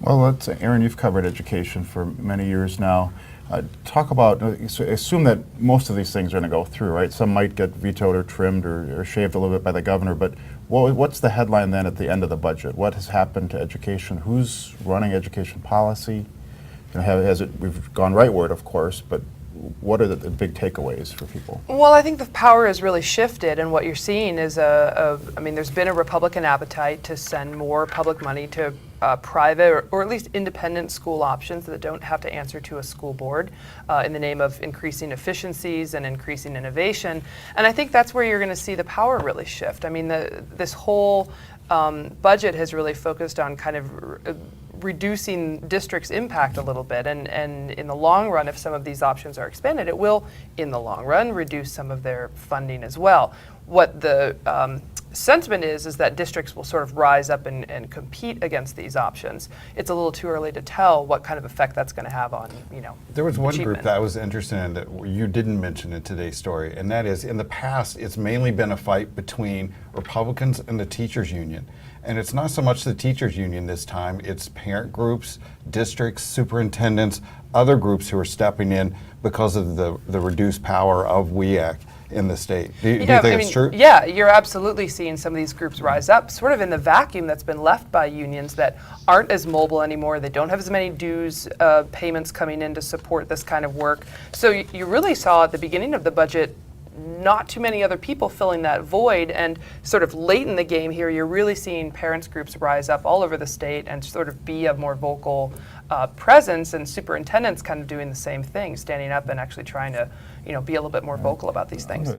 Well, Erin, you've covered education for many years now. Talk about, so assume that most of these things are going to go through, right? Some might get vetoed or trimmed or shaved a little bit by the governor, but what's the headline then at the end of the budget? What has happened to education? Who's running education policy? We've gone rightward, of course, but what are the big takeaways for people? Well, I think the power has really shifted, and what you're seeing is there's been a Republican appetite to send more public money to private or at least independent school options that don't have to answer to a school board in the name of increasing efficiencies and increasing innovation. And I think that's where you're going to see the power really shift. I mean, this whole budget has really focused on kind of reducing districts' impact a little bit, and in the long run, if some of these options are expanded, it will, in the long run, reduce some of their funding as well. What the sentiment is that districts will sort of rise up and compete against these options. It's a little too early to tell what kind of effect that's going to have on, There was one achievement. group that I was interested in that you didn't mention in today's story, and that is, in the past, it's mainly been a fight between Republicans and the teachers union. And it's not so much the teachers union this time, it's parent groups, districts, superintendents, other groups who are stepping in because of the reduced power of WEAC in the state. Do you think it's true? Yeah, you're absolutely seeing some of these groups rise up, sort of in the vacuum that's been left by unions that aren't as mobile anymore. They don't have as many dues payments coming in to support this kind of work. So you really saw at the beginning of the budget not too many other people filling that void, and sort of late in the game here, you're really seeing parents groups rise up all over the state and sort of be a more vocal presence, and superintendents kind of doing the same thing, standing up and actually trying to be a little bit more vocal about these things.